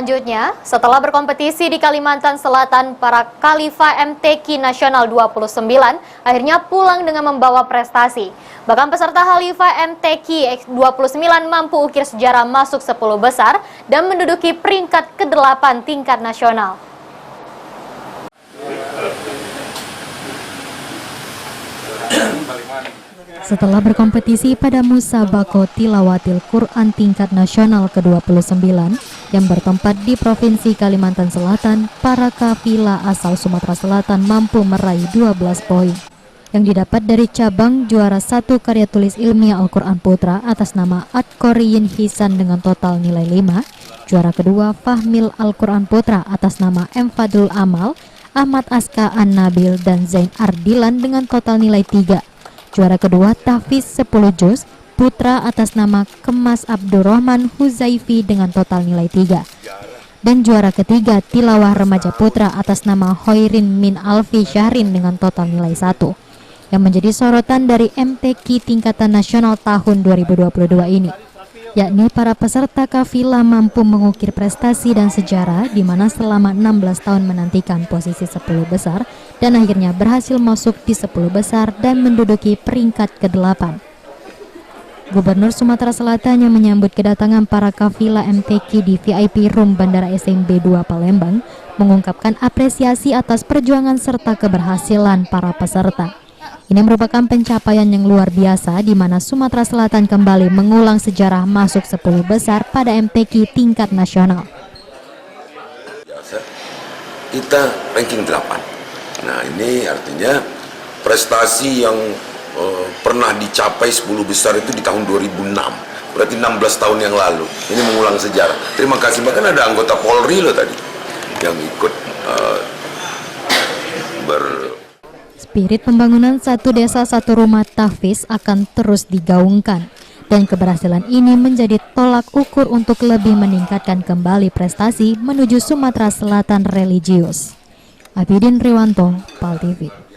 Selanjutnya, setelah berkompetisi di Kalimantan Selatan, para Khalifa MTQ Nasional 29 akhirnya pulang dengan membawa prestasi. Bahkan peserta Khalifa MTQ 29 mampu ukir sejarah masuk 10 besar dan menduduki peringkat ke-8 tingkat nasional. Setelah berkompetisi pada Musabaqah Tilawatil Quran tingkat nasional ke-29 yang bertempat di Provinsi Kalimantan Selatan, para kafilah asal Sumatera Selatan mampu meraih 12 poin yang didapat dari cabang juara 1 karya tulis ilmiah Al-Quran Putra atas nama Ad-Qoriyin Hisan dengan total nilai 5, juara kedua Fahmil Al-Quran Putra atas nama M. Fadlul Amal, Ahmad Aska An-Nabil dan Zain Ardilan dengan total nilai 3. Juara kedua Tahfiz 10 juz Putra atas nama Kemas Abdurrahman Huzaifi dengan total nilai 3. Dan juara ketiga Tilawah Remaja Putra atas nama Hoirin Min Alfi Syahrin dengan total nilai 1. Yang menjadi sorotan dari MTQ tingkatan nasional tahun 2022 ini, yakni para peserta kafilah mampu mengukir prestasi dan sejarah di mana selama 16 tahun menantikan posisi 10 besar dan akhirnya berhasil masuk di 10 besar dan menduduki peringkat ke-8. Gubernur Sumatera Selatan yang menyambut kedatangan para kafilah MTQ di VIP Room Bandara SMB 2 Palembang mengungkapkan apresiasi atas perjuangan serta keberhasilan para peserta. Ini merupakan pencapaian yang luar biasa di mana Sumatera Selatan kembali mengulang sejarah masuk 10 besar pada MTQ tingkat nasional. Kita ranking 8. Nah, ini artinya prestasi yang pernah dicapai 10 besar itu di tahun 2006. Berarti 16 tahun yang lalu. Ini mengulang sejarah. Terima kasih. Bahkan ada anggota Polri loh tadi yang ikut Spirit pembangunan satu desa satu rumah tahfiz akan terus digaungkan dan keberhasilan ini menjadi tolak ukur untuk lebih meningkatkan kembali prestasi menuju Sumatera Selatan religius. Abidin Riwanto, PAL TV.